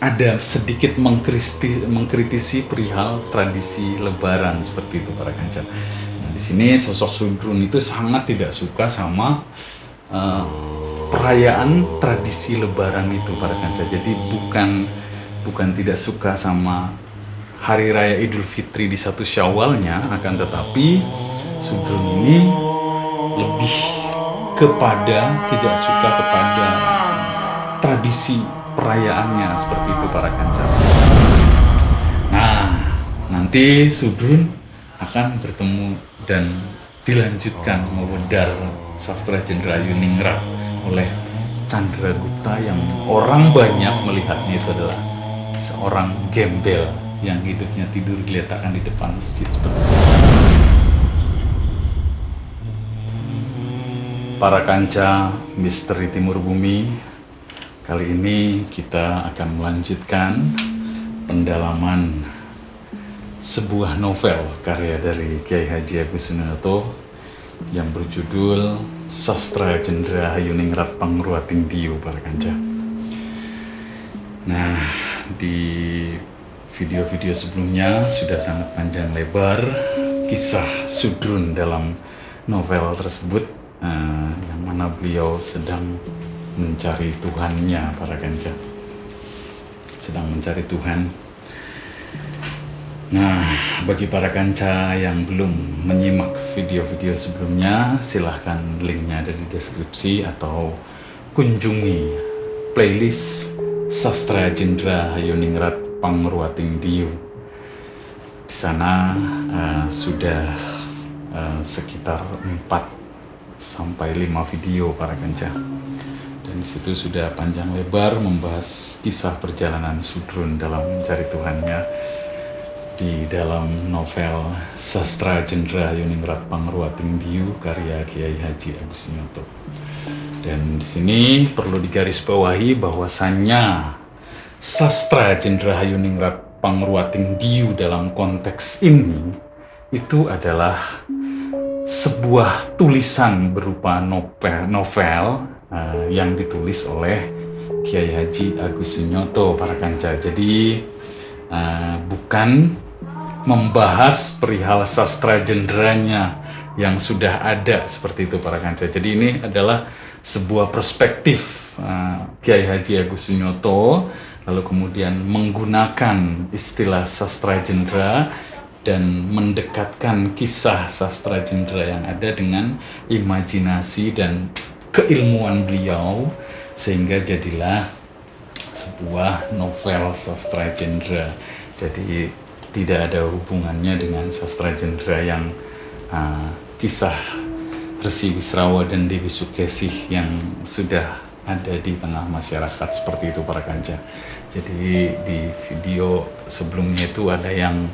ada sedikit mengkritisi perihal tradisi Lebaran seperti itu para kanca. Nah, di sini sosok Sudrun itu sangat tidak suka sama perayaan tradisi Lebaran itu para kanca. Jadi bukan tidak suka sama hari raya Idul Fitri di 1 Syawalnya, akan tetapi Sudrun ini lebih tidak suka kepada tradisi perayaannya seperti itu para kanca. Nah, nanti Sudrun akan bertemu dan dilanjutkan mewedar Sastra Jendrayuningrat oleh Candragupta yang orang banyak melihatnya itu adalah seorang gembel yang hidupnya tidur diletakkan di depan masjid seperti itu. Para kanca Misteri Timur Bumi, kali ini kita akan melanjutkan pendalaman sebuah novel karya dari Kiai Haji Agus Sunoyoto yang berjudul Sastra Jendrayuningrat Pangruating Diyu para kanca. Nah, di video-video sebelumnya sudah sangat panjang lebar kisah Sudrun dalam novel tersebut, yang mana beliau sedang mencari Tuhannya para kanca, sedang mencari Tuhan. Nah, bagi para kanca yang belum menyimak video-video sebelumnya, silahkan linknya ada di deskripsi atau kunjungi playlist Sastra Jendrayuningrat Pangruating Diyu. Di sana sudah sekitar 4-5 video para kanca. Dan disitu sudah panjang lebar membahas kisah perjalanan Sudrun dalam mencari Tuhannya di dalam novel Sastra Jendrayuningrat Pangruating Diyu karya Kiai Haji Agus Sunoyoto. Dan di sini perlu digarisbawahi bahwasannya Sastra Jendrayuningrat Pangruating Diyu dalam konteks ini itu adalah sebuah tulisan berupa novel yang ditulis oleh Kiai Haji Agus Sunoyoto para kanca. Jadi bukan membahas perihal sastra jendranya yang sudah ada seperti itu para kanca. Jadi ini adalah sebuah perspektif Kiai Haji Agus Sunoyoto, lalu kemudian menggunakan istilah sastra jendra dan mendekatkan kisah sastra jendra yang ada dengan imajinasi dan keilmuan beliau, sehingga jadilah sebuah novel sastra jendra. Jadi tidak ada hubungannya dengan sastra jendra yang kisah Resi Wisrawa dan Dewi Sukesih yang sudah ada di tengah masyarakat seperti itu para kanca. Jadi di video sebelumnya itu ada yang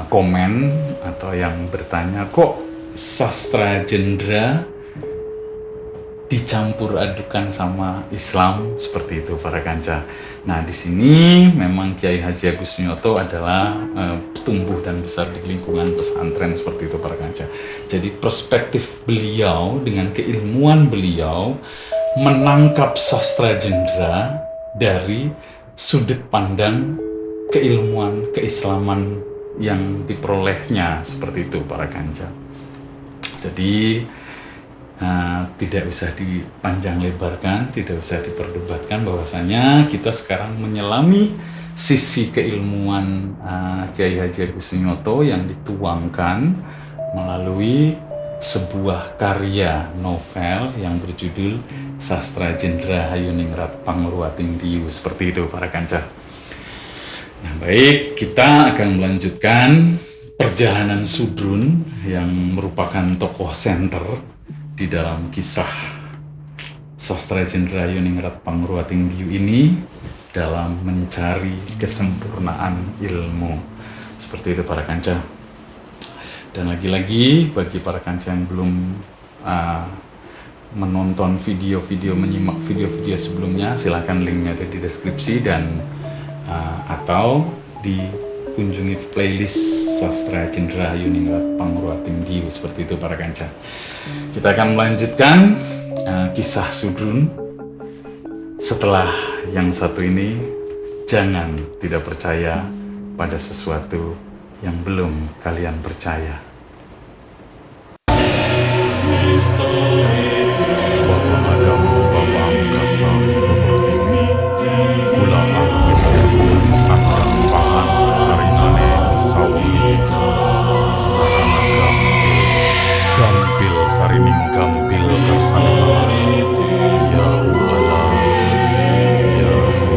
komen atau yang bertanya, kok sastra jendra dicampur adukan sama Islam seperti itu para kanca. Nah, di sini memang Kiai Haji Agus Sunoyoto adalah tumbuh dan besar di lingkungan pesantren seperti itu para kanca. Jadi perspektif beliau dengan keilmuan beliau menangkap sastra jendra dari sudut pandang keilmuan keislaman yang diperolehnya seperti itu para kanca. Jadi tidak usah dipanjang lebarkan, tidak usah diperdebatkan bahwasanya kita sekarang menyelami sisi keilmuan Kiai Haji Agus Sunoyoto yang dituangkan melalui sebuah karya novel yang berjudul Sastra Jendrayuningrat Pangruating Diyu seperti itu para kanca. Nah, baik, kita akan melanjutkan perjalanan Sudrun yang merupakan tokoh senter di dalam kisah Sastra Jendrayuningrat Pangruating Diyu ini dalam mencari kesempurnaan ilmu seperti itu para kanca. Dan lagi-lagi bagi para kanca yang belum menonton menyimak video-video sebelumnya, silahkan linknya ada di deskripsi dan atau dikunjungi playlist Sastra Jendrayuningrat Pangruating Diyu seperti itu para kanca. Kita akan melanjutkan kisah Sudrun setelah yang satu ini Jangan tidak percaya pada sesuatu yang belum kalian percaya. Bapa Adam, Bapa Angkasa, Ibu Pertiwi, Kula Angkir, Sandang Pangan, Sarinane, Sawengika, Sarana Gampil, Sarining Gampil, Kasanala, Yahu Allah, Yahu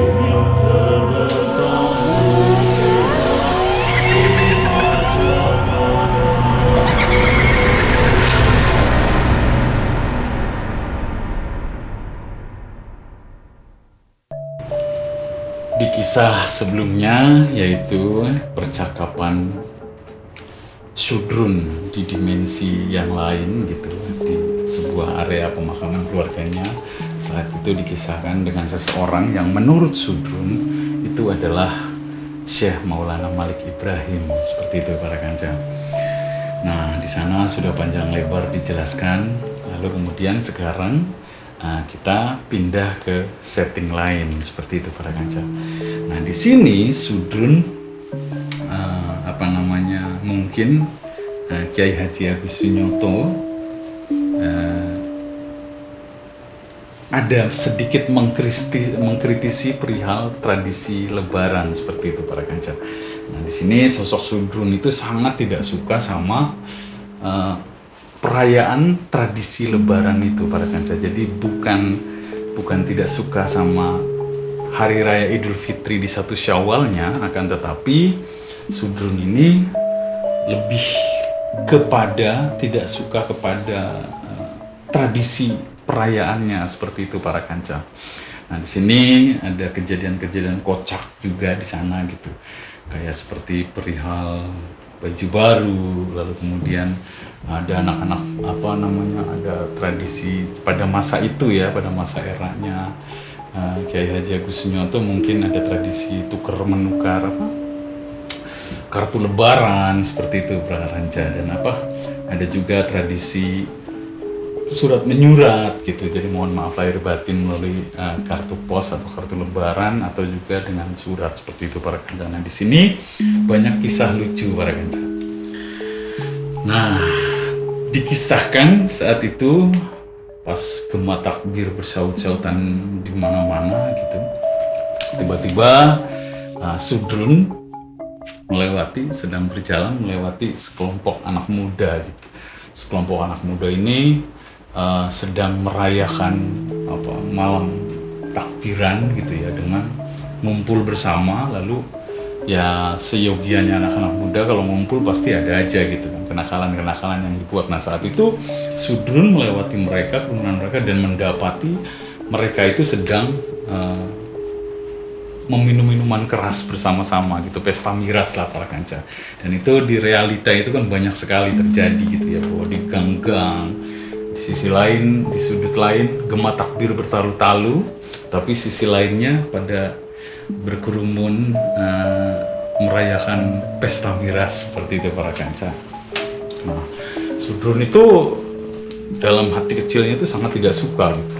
Di kisah sebelumnya, yaitu percakapan Sudrun di dimensi yang lain gitu, di sebuah area pemakaman keluarganya, saat itu dikisahkan dengan seseorang yang menurut Sudrun itu adalah Syekh Maulana Malik Ibrahim, seperti itu para kanca. Nah, di sana sudah panjang lebar dijelaskan, lalu kemudian sekarang kita pindah ke setting lain, seperti itu para kanca. Nah, di sini Sudrun mungkin Kiai Haji Agus Sunyoto ada sedikit mengkritisi perihal tradisi Lebaran, seperti itu para kanca. Nah, di sini sosok Sudrun itu sangat tidak suka sama perayaan tradisi Lebaran itu para kanca. Jadi bukan tidak suka sama Hari Raya Idul Fitri di 1 Syawalnya, akan tetapi Sudrun ini lebih kepada tidak suka kepada tradisi perayaannya, seperti itu para kanca. Nah, di sini ada kejadian-kejadian kocak juga di sana gitu. Kayak seperti perihal baju baru, lalu kemudian ada anak-anak ada tradisi pada masa itu ya, pada masa eranya Kiai Haji Agus Sunyoto, mungkin ada tradisi tukar menukar kartu lebaran, seperti itu para kanca. Dan ada juga tradisi surat menyurat gitu. Jadi mohon maaf lahir batin melalui kartu pos atau kartu lebaran, atau juga dengan surat, seperti itu para kanca. Nah, di sini banyak kisah lucu para kanca. Nah, dikisahkan saat itu pas gema takbir bersaut-sautan di mana-mana gitu, tiba-tiba Sudrun sedang berjalan melewati sekelompok anak muda gitu. Sekelompok anak muda ini sedang merayakan malam takbiran gitu ya, dengan ngumpul bersama. Lalu ya seyogianya anak-anak muda kalau ngumpul pasti ada aja gitu kan kenakalan-kenakalan yang dibuat. Nah, saat itu Sudrun melewati mereka, kerumunan mereka, dan mendapati mereka itu sedang meminum minuman keras bersama-sama gitu, pesta miras lah para kanca. Dan itu di realita itu kan banyak sekali terjadi gitu ya, bahwa di gang-gang, di sisi lain, di sudut lain gema takbir bertalu-talu, tapi sisi lainnya pada berkerumun merayakan pesta miras, seperti itu para kanca. Nah, Sudrun itu dalam hati kecilnya itu sangat tidak suka gitu.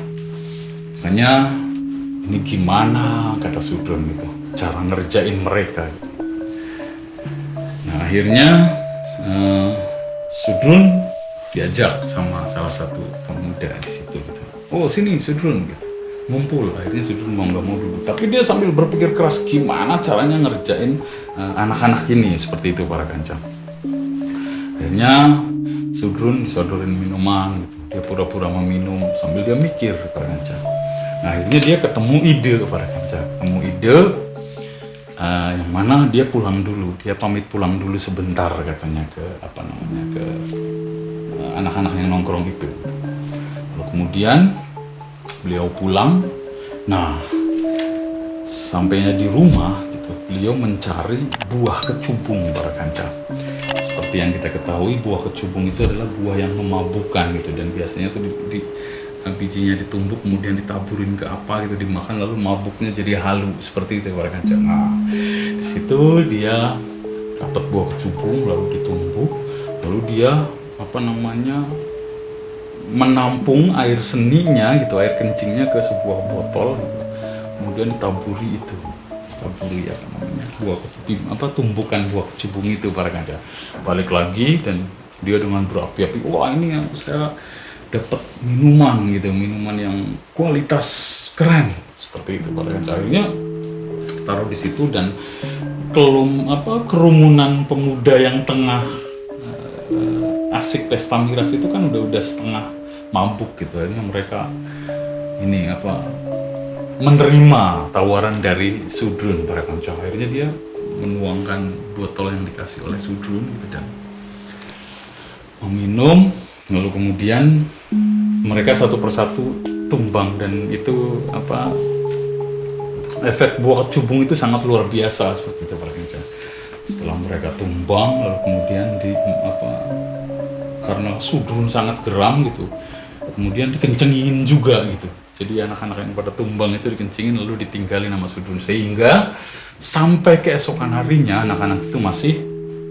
Makanya ini gimana, kata Sudrun gitu, cara ngerjain mereka gitu. Nah, akhirnya Sudrun diajak sama salah satu pemuda di situ gitu. Oh, sini Sudrun gitu, ngumpul. Akhirnya Sudrun mau nggak mau duduk, tapi dia sambil berpikir keras gimana caranya ngerjain anak-anak ini, seperti itu para kanca. Akhirnya Sudrun disodorin minuman gitu, dia pura-pura meminum sambil dia mikir para kanca. Nah, akhirnya dia ketemu ide para kanca, yang mana dia pulang dulu, dia pamit pulang dulu sebentar katanya ke anak-anak yang nongkrong itu. Lalu kemudian beliau pulang. Nah, sampainya di rumah gitu, beliau mencari buah kecubung para kanca. Seperti yang kita ketahui, buah kecubung itu adalah buah yang memabukkan gitu, dan biasanya tuh bijinya ditumbuk kemudian ditaburin ke apa gitu, dimakan lalu mabuknya jadi halu, seperti itu para kanca. Nah, di situ dia dapat buah kecubung lalu ditumbuk, lalu dia menampung air seninya gitu, air kencingnya ke sebuah botol gitu, kemudian ditaburi itu. taburi apa namanya tumbukan buah kecubung itu para kanca. Balik lagi dan dia dengan berapi-api, wah ini yang saya dapat minuman gitu, minuman yang kualitas keren seperti itu para kanca. Akhirnya taruh di situ dan kerumunan pemuda yang tengah asik pesta miras itu kan udah setengah mabuk gitu. Akhirnya mereka menerima tawaran dari Sudrun para kanca. Akhirnya dia menuangkan botol yang dikasih oleh Sudrun gitu dan meminum, lalu kemudian mereka satu persatu tumbang dan itu efek buah kecubung itu sangat luar biasa seperti itu para kanca. Setelah mereka tumbang lalu kemudian karena Sudrun sangat geram gitu, kemudian dikencengin juga gitu. Jadi anak-anak yang pada tumbang itu dikencingin lalu ditinggalin sama Sudrun, sehingga sampai keesokan harinya anak-anak itu masih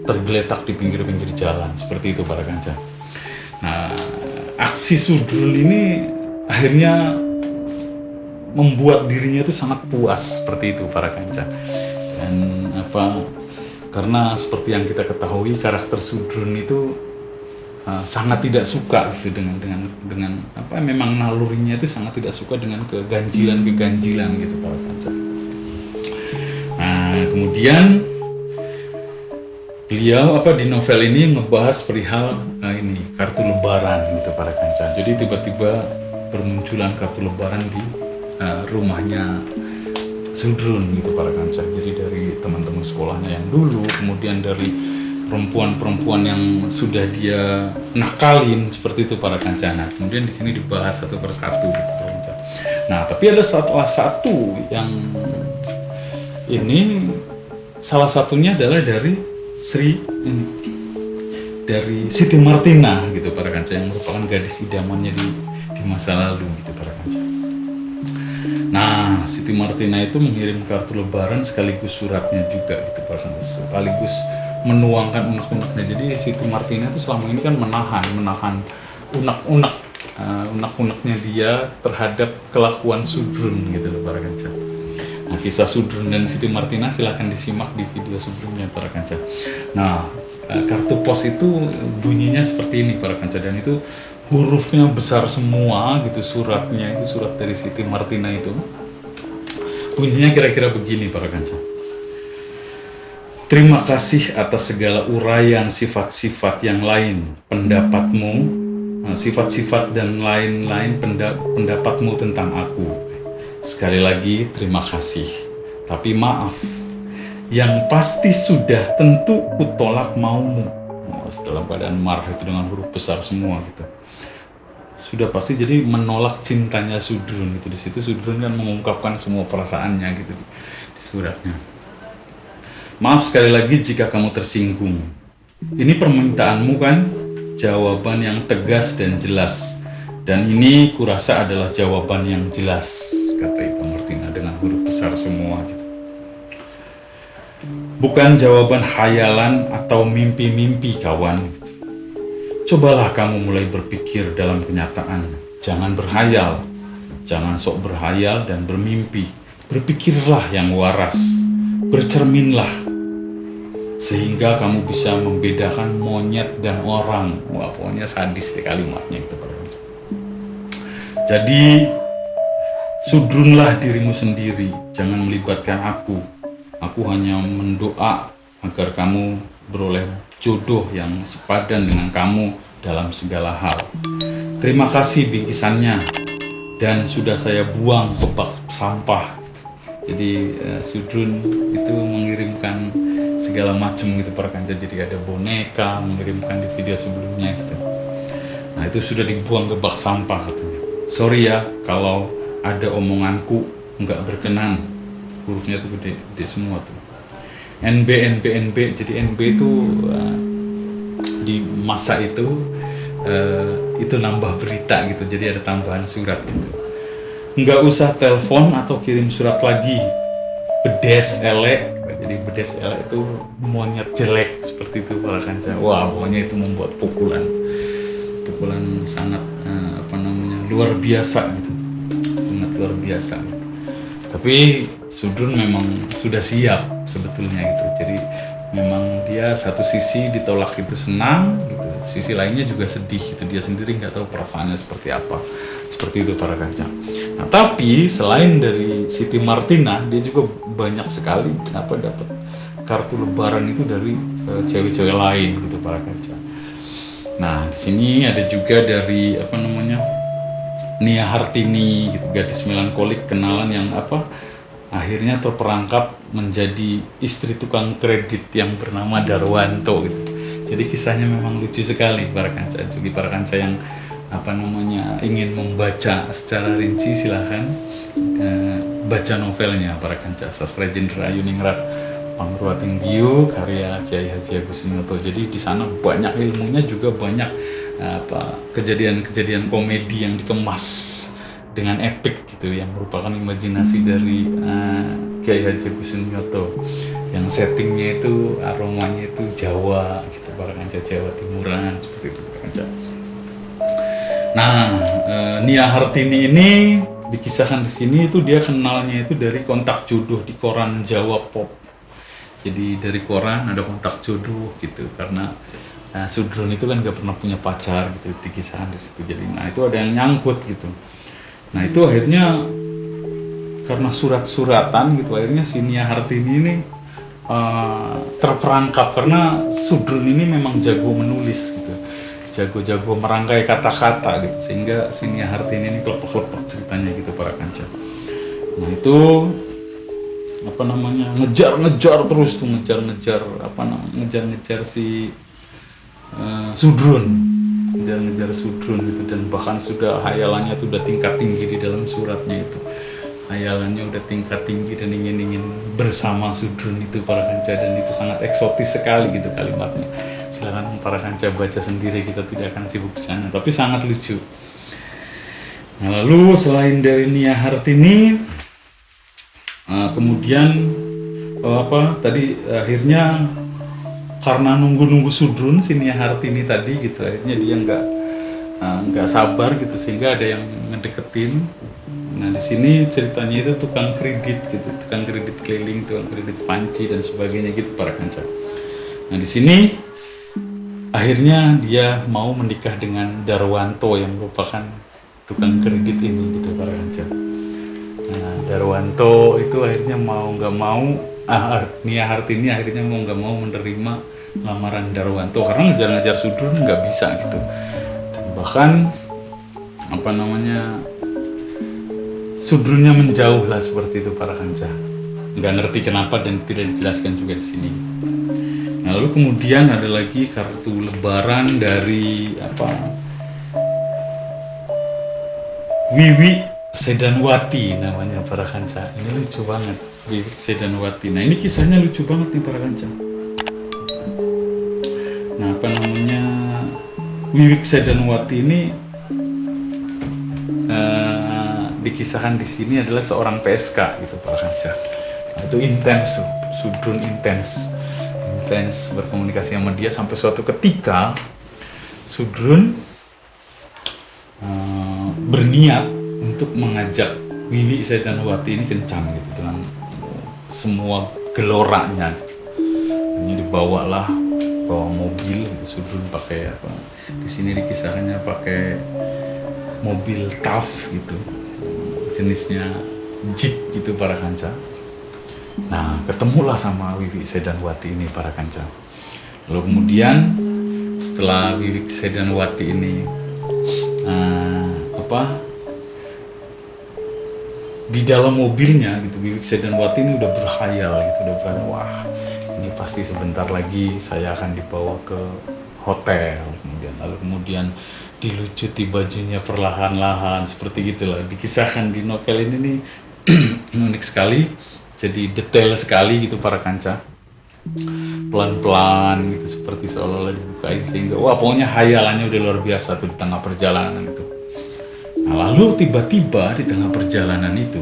tergeletak di pinggir-pinggir jalan seperti itu para kanca. Nah, aksi Sudrun ini akhirnya membuat dirinya itu sangat puas seperti itu para kanca. Dan karena seperti yang kita ketahui karakter Sudrun itu sangat tidak suka gitu dengan memang nalurinya itu sangat tidak suka dengan keganjilan gitu para kanca. Nah, kemudian beliau di novel ini ngebahas perihal kartu lebaran gitu para kanca. Jadi tiba-tiba bermunculan kartu lebaran di rumahnya Sudrun gitu para kanca. Jadi dari teman-teman sekolahnya yang dulu, kemudian dari perempuan-perempuan yang sudah dia nakalin seperti itu para kanca. Nah, kemudian di sini dibahas satu persatu gitu para kanca. Nah, tapi ada salah satu yang ini salah satunya adalah dari Siti Martina gitu para kanca, yang merupakan gadis idamannya di masa lalu gitu para kanca. Nah, Siti Martina itu mengirim kartu lebaran sekaligus suratnya juga gitu para kanca, sekaligus menuangkan unek-uneknya. Jadi Siti Martina itu selama ini kan menahan unek-uneknya dia terhadap kelakuan Sudrun gitu loh para kanca. Nah, kisah Sudrun dan Siti Martina silahkan disimak di video sebelumnya para kanca. Nah, kartu pos itu bunyinya seperti ini para kanca, dan itu hurufnya besar semua gitu, suratnya itu surat dari Siti Martina itu bunyinya kira-kira begini para kanca. Terima kasih atas segala uraian sifat-sifat yang lain, pendapatmu, sifat-sifat dan lain-lain pendapatmu tentang aku. Sekali lagi terima kasih, tapi maaf, yang pasti sudah tentu kutolak maumu. Dalam keadaan marah itu dengan huruf besar semua gitu. Sudah pasti jadi menolak cintanya Sudrun gitu. Di situ Sudrun kan mengungkapkan semua perasaannya gitu di suratnya. Maaf sekali lagi jika kamu tersinggung. Ini permintaanmu kan? Jawaban yang tegas dan jelas. Dan ini kurasa adalah jawaban yang jelas, kata Ibu Martina dengan huruf besar semua gitu. Bukan jawaban khayalan atau mimpi-mimpi kawan gitu. Cobalah kamu mulai berpikir dalam kenyataan. Jangan berhayal. Jangan sok berhayal dan bermimpi. Berpikirlah yang waras. Bercerminlah, sehingga kamu bisa membedakan monyet dan orang. Wah, pokoknya sadis deh kalimatnya itu. Jadi, sudrunlah dirimu sendiri, jangan melibatkan aku. Aku hanya mendoa agar kamu beroleh jodoh yang sepadan dengan kamu dalam segala hal. Terima kasih bingkisannya, dan sudah saya buang ke bak sampah. Jadi Sudrun itu mengirimkan segala macam gitu para kanca. Jadi ada boneka, mengirimkan di video sebelumnya gitu. Nah, itu sudah dibuang ke bak sampah katanya. Sorry ya kalau ada omonganku nggak berkenan. Hurufnya tuh gede semua tuh. NB. Jadi NB itu di masa itu nambah berita gitu. Jadi ada tambahan surat gitu. Nggak usah telepon atau kirim surat lagi. Bedes elek. Jadi bedes elek itu monyet jelek seperti itu para kanca. Wah, pokoknya itu membuat pukulan sangat luar biasa gitu. Sangat luar biasa gitu. Tapi Sudrun memang sudah siap sebetulnya gitu. Jadi memang dia satu sisi ditolak itu senang gitu, sisi lainnya juga sedih gitu. Dia sendiri nggak tahu perasaannya seperti apa. Seperti itu para kancah. Nah, tapi selain dari Siti Martina, dia juga banyak sekali dapat kartu lebaran itu dari cewek-cewek lain gitu para kancah. Nah, di sini ada juga dari Nia Hartini gitu, gadis melankolik kenalan yang akhirnya terperangkap menjadi istri tukang kredit yang bernama Darwanto gitu. Jadi kisahnya memang lucu sekali para kanca. Jadi para kanca yang ingin membaca secara rinci silahkan baca novelnya para kanca, Sastra Jenderal Ayuningrat Pangruating Diu karya Kiai Haji Agus Sunyoto. Jadi di sana banyak ilmunya, juga banyak kejadian-kejadian komedi yang dikemas dengan epik gitu, yang merupakan imajinasi dari Kiai Haji Agus Sunyoto, yang settingnya itu aromanya itu Jawa gitu para kanca, Jawa Timuran seperti itu para kanca. Nah, Nia Hartini ini dikisahkan di sini itu dia kenalnya itu dari kontak jodoh di koran Jawa Pop. Jadi dari koran ada kontak jodoh gitu, karena Sudrun itu kan gak pernah punya pacar gitu di kisahkan di situ. Jadi itu ada yang nyangkut gitu. Nah itu akhirnya karena surat-suratan gitu, akhirnya si Nia Hartini ini terperangkap karena Sudrun ini memang jago menulis gitu, jago merangkai kata-kata gitu, sehingga si Nia Hartini ini kelepek-kelepek ceritanya gitu para kanca. Nah itu ngejar-ngejar terus tuh, ngejar si Sudrun, ngejar Sudrun gitu, dan bahkan sudah hayalannya tuh udah tingkat tinggi di dalam suratnya itu. Hayalannya udah tingkat tinggi dan ingin bersama Sudrun itu para kanca, dan itu sangat eksotis sekali gitu kalimatnya. Silakan para kanca baca sendiri, kita tidak akan sibuk di sana, tapi sangat lucu. Nah, lalu selain dari Nia Hartini, kemudian tadi akhirnya karena nunggu Sudrun si Nia Hartini tadi gitu, akhirnya dia nggak sabar gitu, sehingga ada yang ngedeketin. Nah di sini ceritanya itu tukang kredit gitu, tukang kredit keliling, tukang kredit panci dan sebagainya gitu para kanca. Nah di sini akhirnya dia mau menikah dengan Darwanto yang merupakan tukang kredit ini gitu para kanca. Nah Darwanto itu akhirnya mau nggak mau, Nia Hartini akhirnya mau nggak mau menerima lamaran Darwanto karena ngejar-ngejar Sudrun nggak bisa gitu. Dan bahkan Sudrunnya menjauh lah seperti itu para kanca. Nggak ngerti kenapa dan tidak dijelaskan juga di sini. Nah lalu kemudian ada lagi kartu lebaran dari Wiwi Sedanwati namanya para kanca. Ini lucu banget, Wiwi Sedanwati. Nah ini kisahnya lucu banget nih para kanca. Nah Wiwi Sedanwati ini dikisahkan di sini adalah seorang PSK gitu para kanca. Nah, itu intens tuh, Sudrun intens berkomunikasi sama dia sampai suatu ketika Sudrun berniat untuk mengajak Wiwi Sedanwati ini kencan gitu dengan semua geloranya gitu. Ini bawa mobil gitu, Sudrun pakai di sini dikisahkannya pakai mobil TAF gitu, jenisnya Jeep gitu para kanca. Nah ketemulah sama Wiwi Sedanwati ini para kanca. Lalu kemudian setelah Wiwi Sedanwati ini di dalam mobilnya gitu, Wiwi Sedanwati ini udah berkhayal gitu, udah berani, wah ini pasti sebentar lagi saya akan dibawa ke hotel, kemudian dilucuti bajunya perlahan-lahan seperti gitulah. Dikisahkan di novel ini nih unik sekali, jadi detail sekali gitu para kanca, pelan-pelan gitu seperti seolah-olah dibukain, sehingga pokoknya hayalannya udah luar biasa tuh di tengah perjalanan itu. Nah lalu tiba-tiba di tengah perjalanan itu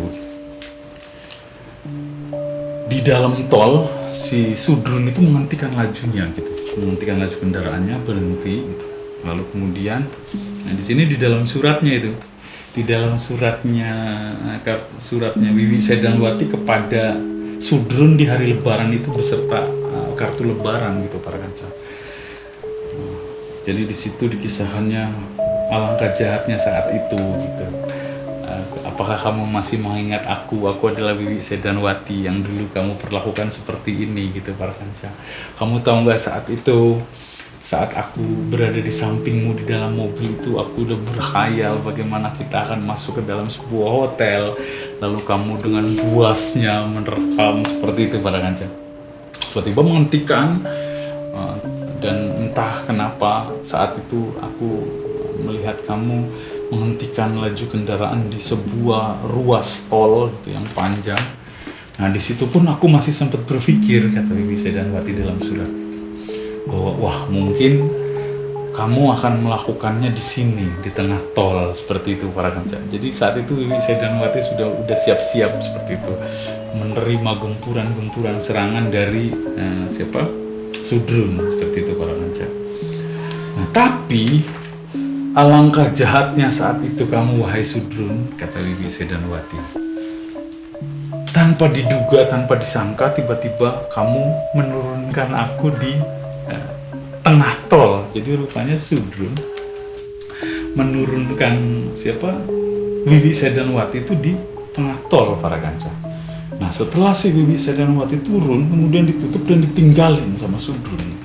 di dalam tol si Sudrun itu menghentikan lajunya gitu, menghentikan laju kendaraannya, berhenti gitu. Lalu kemudian di sini di dalam suratnya itu di dalam suratnya Wiwi Sedanwati kepada Sudrun di hari Lebaran itu beserta kartu Lebaran gitu para kanca. Jadi di situ dikisahkannya alangkah jahatnya saat itu gitu. Apakah kamu masih mengingat aku adalah Wiwi Sedanwati yang dulu kamu perlakukan seperti ini gitu para kanca. Kamu tahu nggak saat aku berada di sampingmu di dalam mobil itu, aku udah berkhayal bagaimana kita akan masuk ke dalam sebuah hotel, lalu kamu dengan puasnya merekam seperti itu pada kanca. Tiba-tiba menghentikan, dan entah kenapa saat itu aku melihat kamu menghentikan laju kendaraan di sebuah ruas tol gitu yang panjang. Nah di situ pun aku masih sempat berpikir, kata Wiwi Sedanwati dalam surat, bahwa wah mungkin kamu akan melakukannya di sini di tengah tol seperti itu para kanca. Jadi saat itu Wiwi Sedanwati udah siap-siap seperti itu menerima gempuran serangan dari Sudrun seperti itu para kanca. Nah tapi alangkah jahatnya saat itu kamu wahai Sudrun, kata Wiwi Sedanwati. Tanpa diduga, tanpa disangka, tiba-tiba kamu menurunkan aku di tengah tol. Jadi rupanya Sudrun menurunkan Wiwi Sedanwati itu di tengah tol para kanca. Nah setelah si Wiwi Sedanwati turun, kemudian ditutup dan ditinggalin sama Sudrun.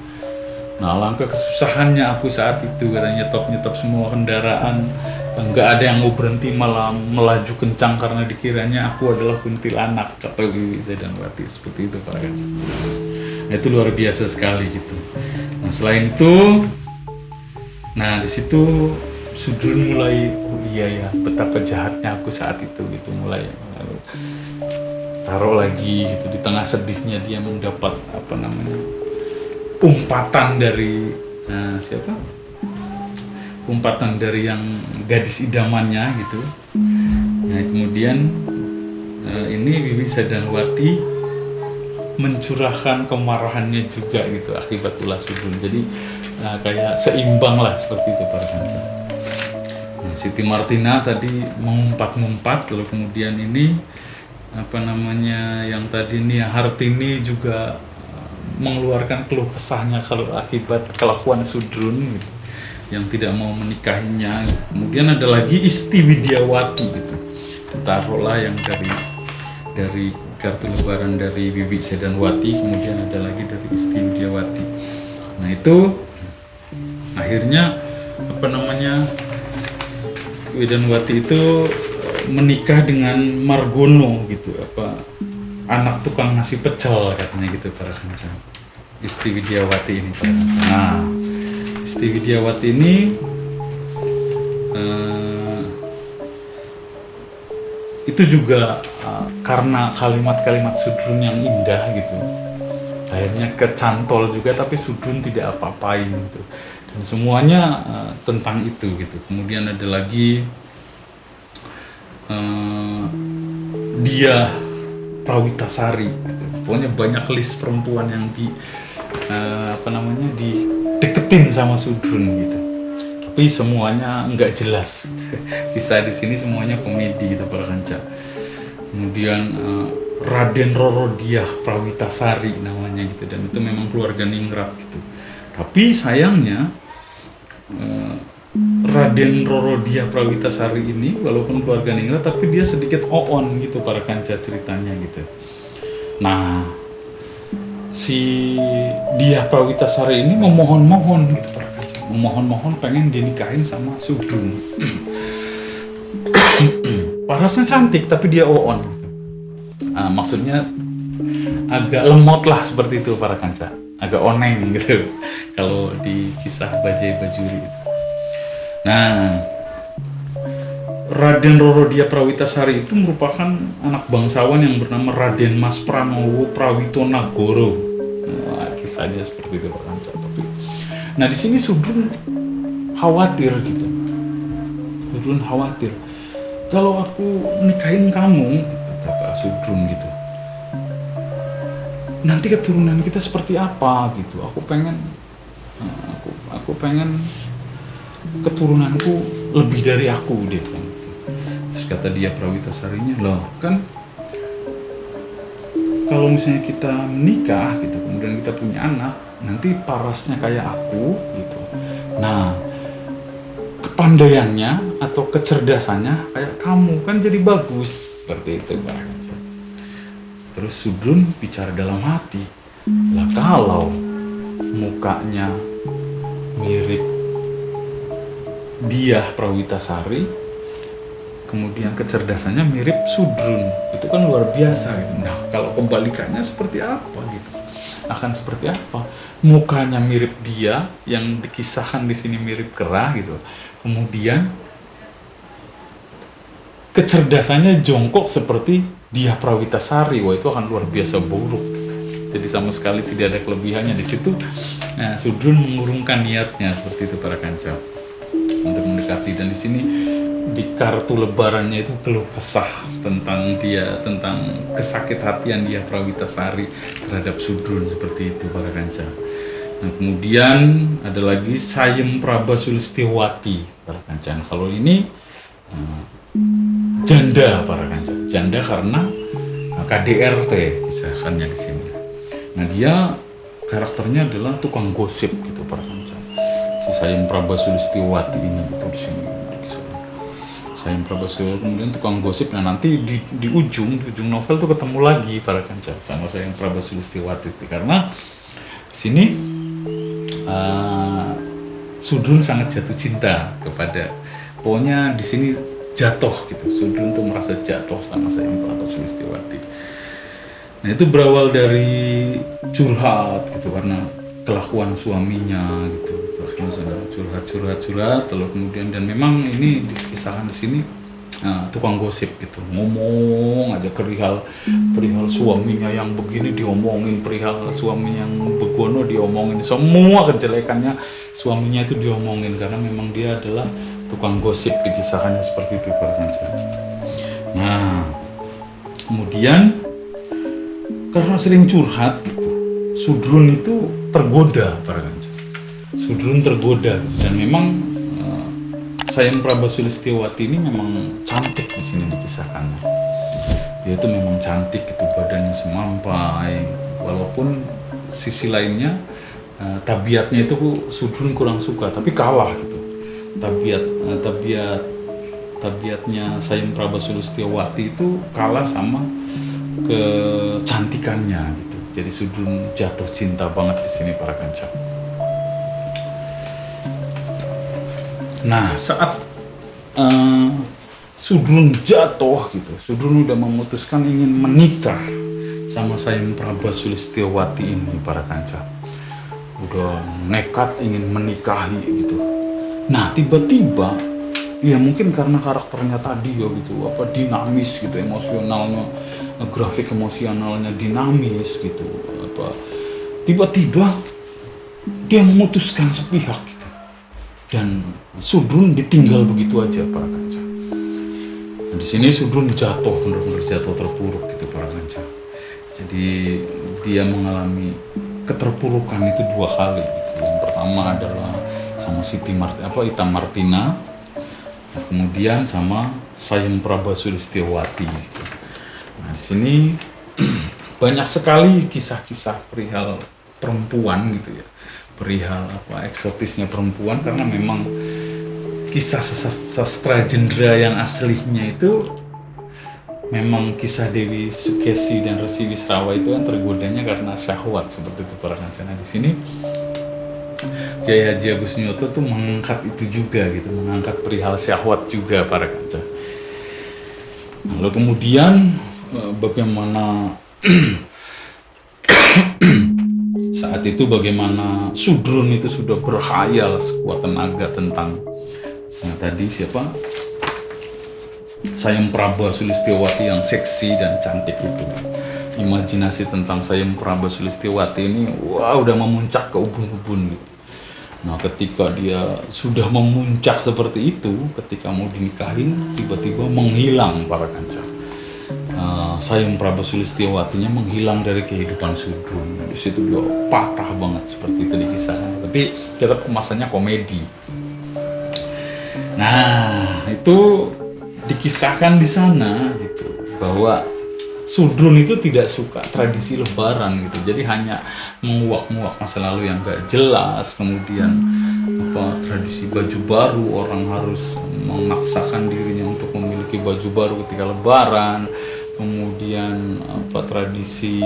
Nah alangkah kesusahannya aku saat itu, katanya nyetop semua kendaraan, nggak ada yang mau berhenti, malah melaju kencang karena dikiranya aku adalah kuntilanak, kata Wiwi Sedanwati seperti itu para kanca. Nah, itu luar biasa sekali gitu. Nah selain itu, nah di situ Sudrun mulai, oh iya ya, betapa jahatnya aku saat itu gitu, mulai taruh lagi gitu, di tengah sedihnya dia mendapat umpatan dari umpatan dari yang gadis idamannya gitu. Nah kemudian ini Wiwi Sedanwati mencurahkan kemarahannya juga gitu akibat ulah Sudrun. Jadi kayak seimbang lah seperti itu para kanca. Nah, Siti Martina tadi mengumpat-ngumpat, lalu kemudian ini yang tadi Nia Hartini juga mengeluarkan keluh kesahnya akibat kelakuan Sudrun gitu, yang tidak mau menikahinya. Kemudian ada lagi Isti Widiawati gitu, taruhlah yang dari kartu Lebaran dari Wiwi Sedanwati, kemudian ada lagi dari Isti Widiawati. Nah itu akhirnya Widiawati itu menikah dengan Margono gitu, anak tukang nasi pecel katanya gitu para kanca. Isti Widiawati ini para kanca. Nah Isti Widiawati ini itu juga karena kalimat-kalimat Sudrun yang indah gitu, akhirnya kecantol juga, tapi Sudrun tidak apa-apain gitu, dan semuanya tentang itu gitu. Kemudian ada lagi Diah Prawitasari gitu. Pokoknya banyak list perempuan yang dideketin sama Sudrun gitu, tapi semuanya nggak jelas gitu. Kisah di sini semuanya komedi gitu para kanca. Kemudian Raden Roro Diah Prawitasari namanya gitu, dan itu memang keluarga ningrat gitu. Tapi sayangnya Raden Roro Diah Prawitasari ini walaupun keluarga ningrat, tapi dia sedikit oon gitu para kanca ceritanya gitu. Nah si Diah Prawitasari ini memohon-mohon gitu para kanca, memohon-mohon pengen dinikahin sama Sudrun. Parasnya cantik tapi dia oon gitu. Maksudnya agak lemot lah seperti itu para kanca, agak oneng gitu kalau di kisah Bajai Bajuri itu. Nah Raden Roro Diah Prawitasari itu merupakan anak bangsawan yang bernama Raden Mas Pranowo Prawitonagoro. Nah, kisahnya seperti itu Pak Kanca. Nah di sini Sudrun khawatir gitu. Sudrun khawatir, kalau aku nikahin kamu, kata Sudrun gitu, nanti keturunan kita seperti apa gitu. Aku pengen keturunanku lebih dari aku, dia bilang gitu. kata dia Prawitasarinya, loh kan kalau misalnya kita menikah gitu, kemudian kita punya anak, nanti parasnya kayak aku gitu. Nah, kepandaiannya atau kecerdasannya kayak kamu, kan jadi bagus. Seperti itu barangkali. Terus Sudrun bicara dalam hati, lah kalau mukanya mirip dia Prawitasari, kemudian kecerdasannya mirip Sudrun, itu kan luar biasa gitu. Nah, kalau kebalikannya seperti apa gitu? Akan seperti apa? Mukanya mirip dia, yang dikisahkan di sini mirip kera gitu. Kemudian kecerdasannya jongkok seperti dia Prawitasari, wah itu akan luar biasa buruk gitu. Jadi sama sekali tidak ada kelebihannya di situ. Nah, Sudrun mengurungkan niatnya seperti itu para kanca untuk mendekati, dan di sini di kartu lebarannya itu keluh kesah tentang dia, tentang kesakit hatian dia Prawitasari terhadap Sudrun seperti itu para kanca. Nah, kemudian ada lagi Sayem Praba Sulistiwati para kanca. Nah, kalau ini janda para kanca, janda karena KDRT kisahkannya di sini. Nah, dia karakternya adalah tukang gosip gitu para kanca. Si Sayem Praba Sulistiwati ini gitu di sini. Sayem Praba Sulistiwati kemudian tukang gosip. Nah, nanti di ujung novel tuh ketemu lagi para kanca sama Sayem Praba Sulistiwati itu, karena di sini Sudrun sangat jatuh cinta kepada, pokoknya di sini jatuh gitu. Sudrun tuh merasa jatuh sama Sayem Praba Sulistiwati. Nah, itu berawal dari curhat gitu, karena kelakuan suaminya gitu, curhat, lalu kemudian, dan memang ini dikisahkan di sini tukang gosip gitu, ngomong aja perihal suaminya yang begini diomongin, perihal suami yang begono diomongin, semua kejelekannya suaminya itu diomongin, karena memang dia adalah tukang gosip, dikisahkannya seperti itu para kanca. Nah, kemudian karena sering curhat gitu, Sudrun itu tergoda para kanca. Sudrun tergoda, dan memang Sayem Praba Sulistiwati ini memang cantik di sini dikisahkannya. Dia itu memang cantik gitu, badannya semampai gitu. Walaupun sisi lainnya tabiatnya itu Sudrun kurang suka, tapi kalah gitu. Tabiatnya Sayem Praba Sulistiwati itu kalah sama kecantikannya gitu. Jadi Sudrun jatuh cinta banget di sini para kanca. Nah, saat Sudrun jatuh gitu, Sudrun udah memutuskan ingin menikah sama Sayem Praba Sulistiwati ini para kanca. Udah nekat ingin menikahi gitu. Nah, tiba-tiba ya mungkin karena karakternya tadi ya gitu, dinamis gitu, emosionalnya, grafik emosionalnya dinamis gitu, tiba-tiba dia memutuskan sepihak gitu, dan Sudrun ditinggal begitu aja para kanca. Nah, di sini Sudrun jatuh, benar-benar jatuh terpuruk gitu para kanca. Jadi dia mengalami keterpurukan itu dua kali gitu. Yang pertama adalah sama Ita Martina, kemudian sama Sayem Praba Sulistiwati gitu. Nah, di sini banyak sekali kisah-kisah perihal perempuan gitu ya, perihal eksotisnya perempuan, karena memang kisah sastra Jendra yang aslinya itu memang kisah Dewi Sukesi dan Resi Wisrawa itu kan tergodanya karena syahwat seperti itu para kanca. Di sini Kiai Haji Agus Nyoto tuh mengangkat itu juga gitu, mengangkat perihal syahwat juga para kanca. Lalu kemudian bagaimana saat itu bagaimana Sudrun itu sudah berkhayal sekuat tenaga tentang tadi siapa? Sayem Praba Sulistiwati yang seksi dan cantik itu. Imajinasi tentang Sayem Praba Sulistiwati ini udah memuncak ke ubun-ubun gitu. Nah, ketika dia sudah memuncak seperti itu, ketika mau dinikahin tiba-tiba menghilang para kanca. Sayem Praba Sulistiwatinya menghilang dari kehidupan Sudrun. Di situ dia patah banget seperti itu dikisahkan. Tapi tetap kemasannya komedi. Nah, itu dikisahkan di sana gitu bahwa Sudrun itu tidak suka tradisi lebaran gitu, jadi hanya menguak-nguak masa lalu yang gak jelas. Kemudian tradisi baju baru, orang harus memaksakan dirinya untuk memiliki baju baru ketika lebaran. Kemudian tradisi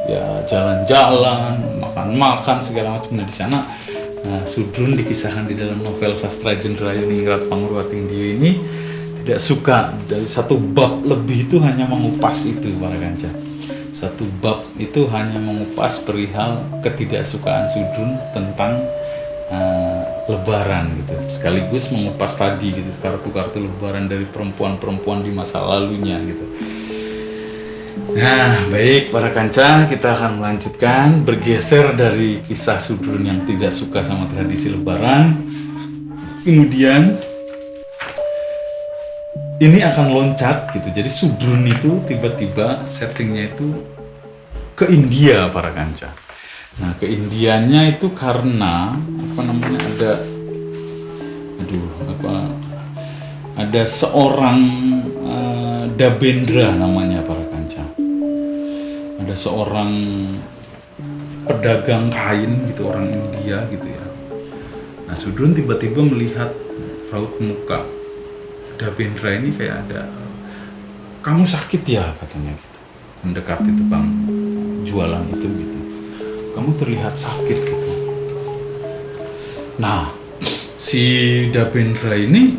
ya jalan-jalan, makan-makan segala macam. Nah di sana Sudrun dikisahkan di dalam novel sastra Jendrayuningrat Pangurwatingdiyo ini tidak suka. Dari satu bab lebih itu hanya mengupas itu para kanca. Satu bab itu hanya mengupas perihal ketidaksukaan Sudrun tentang lebaran gitu. Sekaligus mengupas tadi gitu kartu-kartu lebaran dari perempuan-perempuan di masa lalunya gitu. Nah, baik para kanca, kita akan melanjutkan bergeser dari kisah Sudrun yang tidak suka sama tradisi lebaran. Kemudian ini akan loncat gitu. Jadi Sudrun itu tiba-tiba settingnya itu ke India para kanca. Nah, ke Indianya itu karena ada seorang Dabendra namanya para kanca. Ada seorang pedagang kain gitu, orang India gitu ya. Nah, Sudrun tiba-tiba melihat raut muka Dabendra ini kayak ada, kamu sakit ya katanya gitu, mendekati tukang jualan itu gitu, kamu terlihat sakit gitu. Nah si Dabendra ini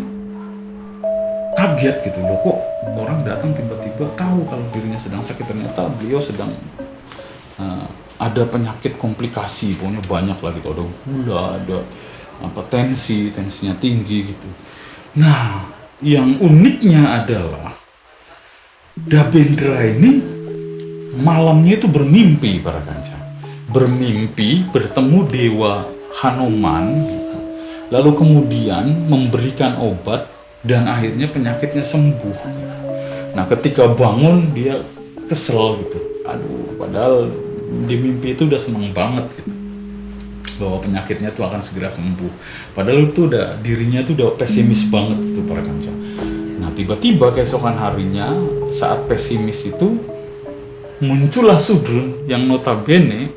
kaget gitu, loh kok orang datang tiba-tiba tahu kalau dirinya sedang sakit. Ternyata beliau sedang ada penyakit komplikasi, pokoknya banyak lah gitu, ada gula, ada tensinya tinggi gitu. Nah yang uniknya adalah Dabendra ini malamnya itu bermimpi para kanca. Bermimpi bertemu Dewa Hanuman gitu. Lalu kemudian memberikan obat dan akhirnya penyakitnya sembuh gitu. Nah ketika bangun dia kesel gitu. Aduh, padahal di mimpi itu udah seneng banget gitu bahwa penyakitnya tuh akan segera sembuh. Padahal itu dirinya tuh udah pesimis banget gitu para kanca. Nah tiba-tiba keesokan harinya saat pesimis itu muncullah Sudrun yang notabene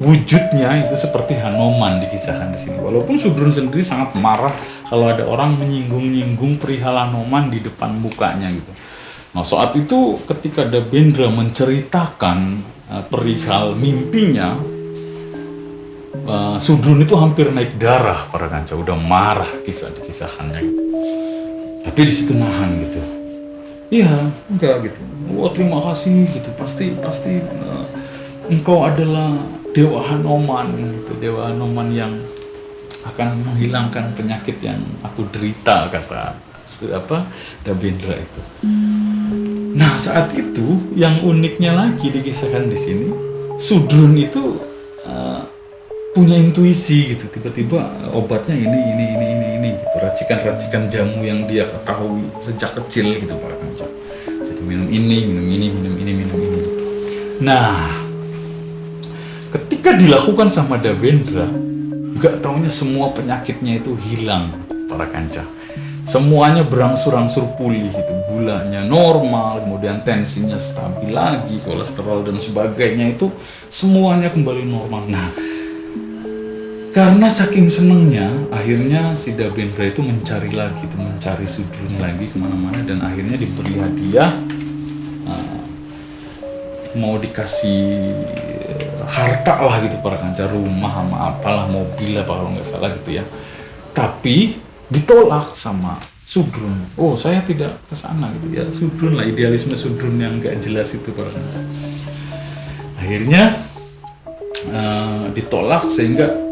wujudnya itu seperti Hanuman dikisahkan di sini. Walaupun Sudrun sendiri sangat marah kalau ada orang menyinggung-nyinggung perihal Hanuman di depan mukanya gitu. Nah saat itu ketika Dabendra menceritakan perihal mimpinya, Sudrun itu hampir naik darah para kanca, udah marah kisahnya gitu. Tapi di situ nahan gitu. Iya, enggak gitu. Wah terima kasih gitu. Pasti engkau adalah Dewa Hanuman gitu. Dewa Hanuman yang akan menghilangkan penyakit yang aku derita, kata Dabendra itu. Nah saat itu yang uniknya lagi dikisahkan di sini, Sudrun itu punya intuisi gitu, tiba-tiba obatnya ini gitu, racikan jamu yang dia ketahui sejak kecil gitu para kanca. Jadi minum ini. Nah ketika dilakukan sama Dabendra, gak taunya semua penyakitnya itu hilang para kanca. Semuanya berangsur-angsur pulih gitu, gulanya normal, kemudian tensinya stabil lagi, kolesterol dan sebagainya itu semuanya kembali normal. Nah karena saking senengnya, akhirnya si Dabendra itu mencari Sudrun lagi kemana-mana, dan akhirnya diberi hadiah, mau dikasih harta lah gitu para kanca, rumah sama apalah, mobil apa kalau nggak salah gitu ya. Tapi ditolak sama Sudrun. Oh saya tidak kesana gitu ya. Sudrun lah, idealisme Sudrun yang nggak jelas itu para kanca. Akhirnya ditolak sehingga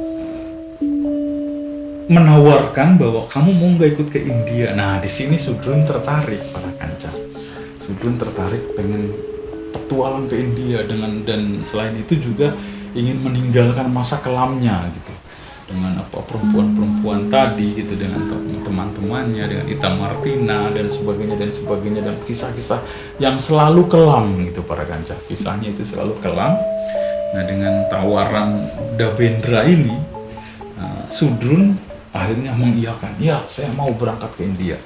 menawarkan bahwa kamu mau nggak ikut ke India. Nah di sini Sudrun tertarik para kanca. Sudrun tertarik pengen petualang ke India dan selain itu juga ingin meninggalkan masa kelamnya gitu dengan perempuan-perempuan tadi gitu, dengan teman-temannya, dengan Ita Martina dan sebagainya dan kisah-kisah yang selalu kelam gitu para kanca. Kisahnya itu selalu kelam. Nah dengan tawaran Dabendra ini, Sudrun akhirnya mengiyakan, ya saya mau berangkat ke India.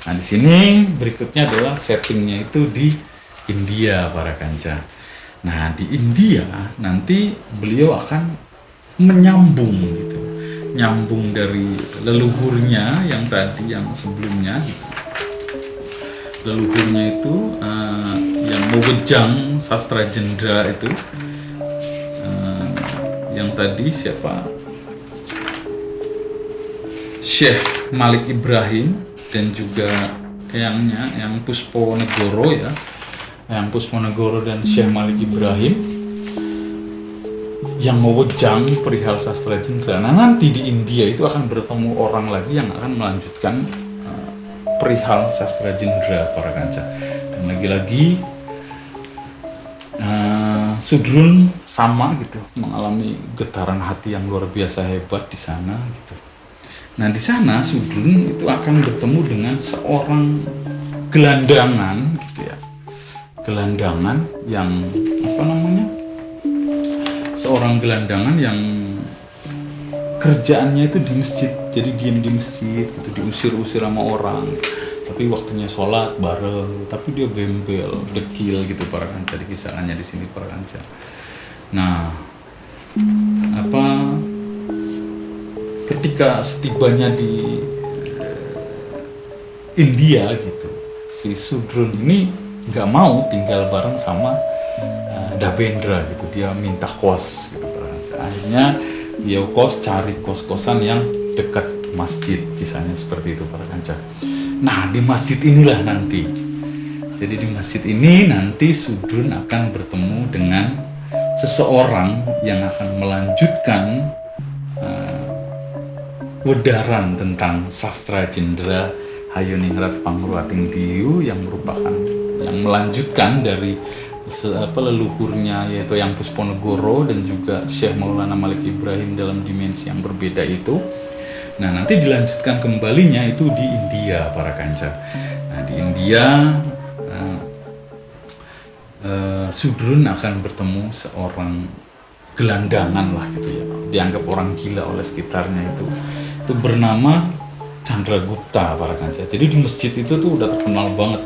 Nah di sini berikutnya adalah settingnya itu di India para kanca. Nah di India nanti beliau akan menyambung gitu, nyambung dari leluhurnya yang tadi, yang sebelumnya gitu. Leluhurnya itu yang mewejang sastra jendra itu, yang tadi siapa, Syekh Malik Ibrahim, dan juga yang Pusponegoro ya, yang Pusponegoro dan Syekh Malik Ibrahim yang mewejang perihal sastra jendra. Nah nanti di India itu akan bertemu orang lagi yang akan melanjutkan perihal sastra jendra para kanca. Dan lagi-lagi Sudrun sama gitu, mengalami getaran hati yang luar biasa hebat di sana gitu. Nah di sana Sudrun itu akan bertemu dengan seorang gelandangan gitu ya, gelandangan yang seorang gelandangan yang kerjaannya itu di masjid, jadi diam di masjid gitu, diusir-usir sama orang, tapi waktunya sholat bareng, tapi dia gembel, dekil gitu para kanca, dikisahkannya di sini para kanca. Nah ketika setibanya di India gitu, si Sudrun ini nggak mau tinggal bareng sama Dabendra gitu, dia minta kos gitu para kanca. Akhirnya dia cari kos-kosan yang dekat masjid, kisahnya seperti itu para kanca. Nah di masjid inilah nanti, jadi di masjid ini nanti Sudrun akan bertemu dengan seseorang yang akan melanjutkan wedaran tentang sastra jendra Hayuningrat Pangruating Diyu, yang merupakan yang melanjutkan dari leluhurnya, yaitu yang Pusponegoro dan juga Syekh Maulana Malik Ibrahim dalam dimensi yang berbeda itu. Nah nanti dilanjutkan kembalinya itu di India para kanca. Nah di India Sudrun akan bertemu seorang gelandangan lah gitu ya, dianggap orang gila oleh sekitarnya itu bernama Chandragupta para kanca. Jadi di masjid itu tuh udah terkenal banget,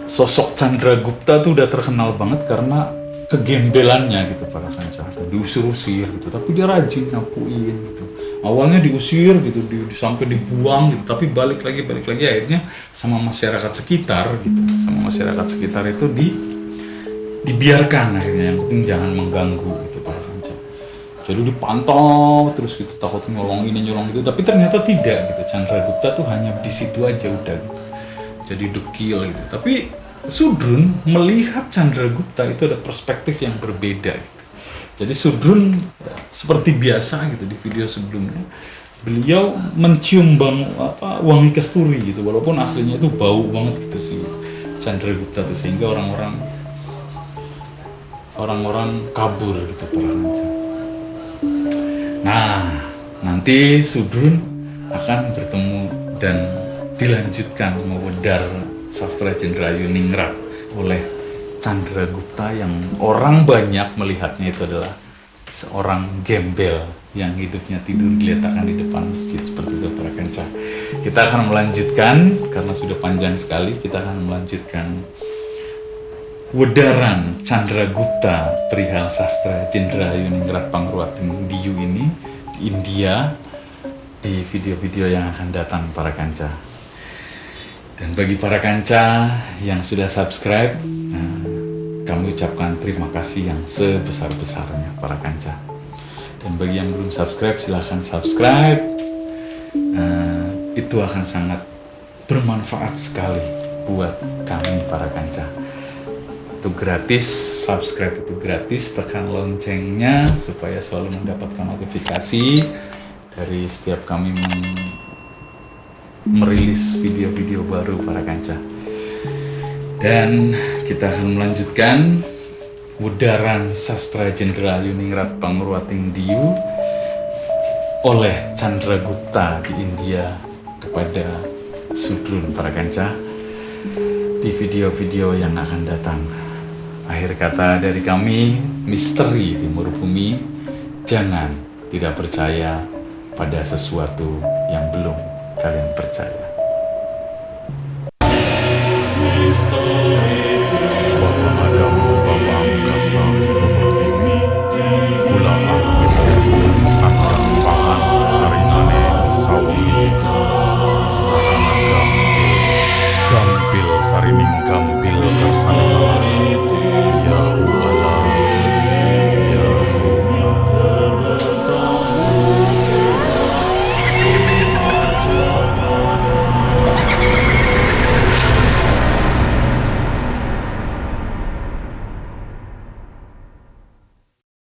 sosok Chandragupta tuh udah terkenal banget karena kegembelannya gitu para kanca, diusir-usir gitu, tapi dia rajin ngapuin gitu. Awalnya diusir gitu, sampai dibuang gitu, tapi balik lagi akhirnya sama masyarakat sekitar gitu, sama masyarakat sekitar itu dibiarkan akhirnya, yang penting jangan mengganggu gitu para kanca. Jadi dipantau terus gitu, takut nyolong ini nyolong itu, tapi ternyata tidak gitu. Chandragupta tuh hanya di situ aja udah gitu, jadi dekil gitu. Tapi Sudrun melihat Chandragupta itu ada perspektif yang berbeda gitu. Jadi Sudrun seperti biasa gitu di video sebelumnya, beliau mencium wangi kasturi gitu, walaupun aslinya itu bau banget gitu si Chandragupta tuh, sehingga orang-orang kabur gitu para kanca. Nah nanti Sudrun akan bertemu dan dilanjutkan mewedar sastra jendra Hayuningrat oleh Chandragupta, yang orang banyak melihatnya itu adalah seorang gembel yang hidupnya tidur diletakkan di depan masjid seperti itu para kanca. Kita akan melanjutkan karena sudah panjang sekali, kita akan melanjutkan wedaran Chandragupta perihal sastra jendra Hayuningrat Pangruating Diyu ini di India di video-video yang akan datang para kanca. Dan bagi para kanca yang sudah subscribe, kami ucapkan terima kasih yang sebesar-besarnya para kanca. Dan bagi yang belum subscribe, silahkan subscribe. Itu akan sangat bermanfaat sekali buat kami para kanca. Itu gratis, subscribe itu gratis, tekan loncengnya supaya selalu mendapatkan notifikasi dari setiap kami merilis video-video baru para kanca. Dan kita akan melanjutkan wedaran sastra jendra Hayuningrat Pangruating Diyu oleh Chandragupta di India kepada Sudrun para kanca di video-video yang akan datang. Akhir kata dari kami, misteri Timur Bumi, jangan tidak percaya, pada sesuatu yang belum kalian percaya.